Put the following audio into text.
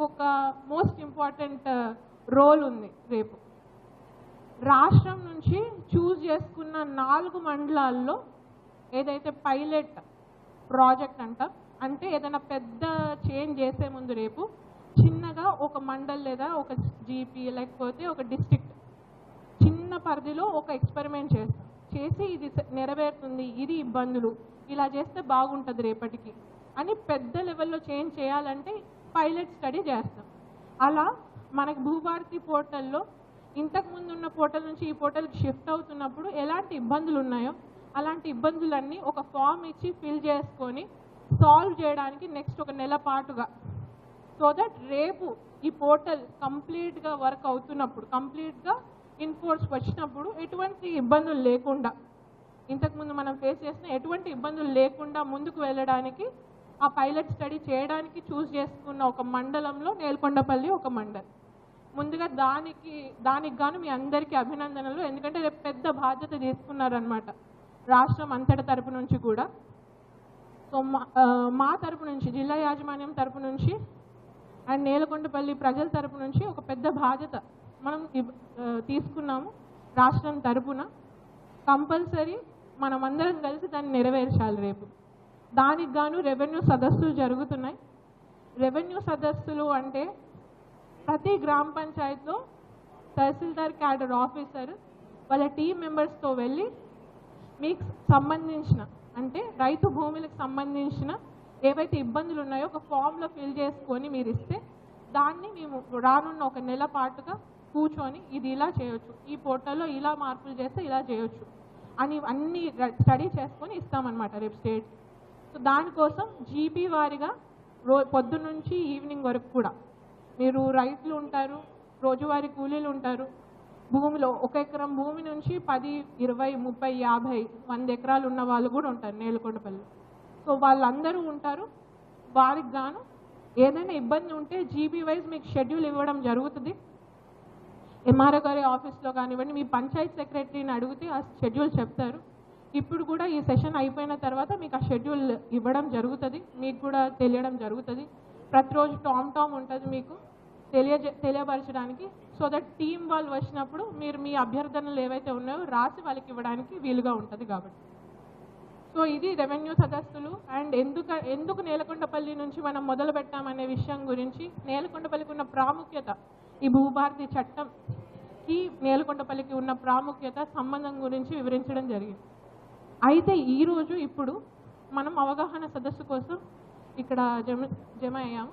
ఇంకొక most important role ఉంది రేపు. రాష్ట్రం నుంచి చూస్ చేసుకున్న 4 మండలాల్లో ఏదైతే పైలట్ ప్రాజెక్ట్ అంటే ఏదైనా పెద్ద చేంజ్ చేసే ముందు రేపు చిన్నగా ఒక మండల్ లేదా ఒక జీపీ లేకపోతే ఒక డిస్ట్రిక్ట్ చిన్న పరిధిలో ఒక ఎక్స్పెరిమెంట్ చేస్తాం, చేసి ఇది నెరవేరుతుంది, ఇది ఇబ్బందులు, ఇలా చేస్తే బాగుంటుంది రేపటికి అని పెద్ద లెవెల్లో చేంజ్ చేయాలంటే పైలట్ స్టడీ చేస్తాం. అలా మనకి భూభారతి పోర్టల్లో ఇంతకుముందు ఉన్న పోర్టల్ నుంచి ఈ పోర్టల్కి షిఫ్ట్ అవుతున్నప్పుడు ఎలాంటి ఇబ్బందులు ఉన్నాయో అలాంటి ఇబ్బందులన్నీ ఒక ఫామ్ ఇచ్చి ఫిల్ చేసుకొని సాల్వ్ చేయడానికి నెక్స్ట్ ఒక నెల పాటుగా, సో దట్ రేపు ఈ పోర్టల్ కంప్లీట్గా వర్క్ అవుతున్నప్పుడు కంప్లీట్గా ఇన్ఫోర్స్ వచ్చినప్పుడు ఎటువంటి ఇబ్బందులు లేకుండా, ఇంతకుముందు మనం ఫేస్ చేసిన ఎటువంటి ఇబ్బందులు లేకుండా ముందుకు వెళ్ళడానికి ఆ పైలట్ స్టడీ చేయడానికి చూస్ చేసుకున్న ఒక మండలంలో నేలకొండపల్లి ఒక మండలం. ముందుగా దానికి గాను మీ అందరికీ అభినందనలు. ఎందుకంటే రేపు పెద్ద బాధ్యత తీసుకున్నారనమాట రాష్ట్రం అంతటి తరపు నుంచి కూడా. సో మా తరపు నుంచి, జిల్లా యాజమాన్యం తరపు నుంచి అండ్ నేలకొండపల్లి ప్రజల తరపు నుంచి ఒక పెద్ద బాధ్యత మనం తీసుకున్నాము. రాష్ట్రం తరపున కంపల్సరీ మనం అందరం కలిసి దాన్ని నెరవేర్చాలి రేపు. దానికి గాను రెవెన్యూ సదస్సులు జరుగుతున్నాయి. రెవెన్యూ సదస్సులు అంటే ప్రతి గ్రామ పంచాయతీలో తహసీల్దార్ క్యాడర్ ఆఫీసర్ వాళ్ళ టీం మెంబర్స్తో వెళ్ళి మీకు సంబంధించిన అంటే రైతు భూములకు సంబంధించిన ఏవైతే ఇబ్బందులు ఉన్నాయో ఒక ఫామ్లో ఫిల్ చేసుకొని మీరు ఇస్తే దాన్ని మేము రానున్న ఒక నెల పాటుగా కూర్చొని ఇది ఇలా చేయొచ్చు, ఈ పోర్టల్లో ఇలా మార్పులు చేస్తే ఇలా చేయొచ్చు అని అన్ని స్టడీ చేసుకొని ఇస్తామన్నమాట రేపు స్టేట్. సో దానికోసం జీపీ వారిగా పొద్దున్నుంచి ఈవినింగ్ వరకు కూడా మీరు రైతులు ఉంటారు, రోజువారీ కూలీలు ఉంటారు, భూమిలో 1 ఎకరం భూమి నుంచి 10, 20, 30, 50, 100 ఎకరాలు ఉన్న వాళ్ళు కూడా ఉంటారు నేలకొండపల్లి. సో వాళ్ళందరూ ఉంటారు. వారికి గాను ఏదైనా ఇబ్బంది ఉంటే జీపీ వైజ్ మీకు షెడ్యూల్ ఇవ్వడం జరుగుతుంది. ఎంఆర్ఓ గారి ఆఫీస్లో కానివ్వండి, మీ పంచాయత్ సెక్రటరీని అడిగితే ఆ షెడ్యూల్ చెప్తారు. ఇప్పుడు కూడా ఈ సెషన్ అయిపోయిన తర్వాత మీకు ఆ షెడ్యూల్ ఇవ్వడం జరుగుతుంది, మీకు కూడా తెలియడం జరుగుతుంది. ప్రతిరోజు టామ్ ఉంటుంది మీకు తెలియపరచడానికి. సో దట్ టీం వాళ్ళు వచ్చినప్పుడు మీరు మీ అభ్యర్థనలు ఏవైతే ఉన్నాయో రాసి వాళ్ళకి ఇవ్వడానికి వీలుగా ఉంటుంది కాబట్టి. సో ఇది రెవెన్యూ సదస్సులు. అండ్ ఎందుకు నేలకొండపల్లి నుంచి మనం మొదలు పెట్టామనే విషయం గురించి, నేలకొండపల్లికి ఉన్న ప్రాముఖ్యత, ఈ భూభారతి చట్టంకి నేలకొండపల్లికి ఉన్న ప్రాముఖ్యత, సంబంధం గురించి వివరించడం జరిగింది. అయితే ఈరోజు ఇప్పుడు మనం అవగాహన సదస్సు కోసం ఇక్కడ జమ అయ్యాము.